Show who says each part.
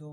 Speaker 1: 2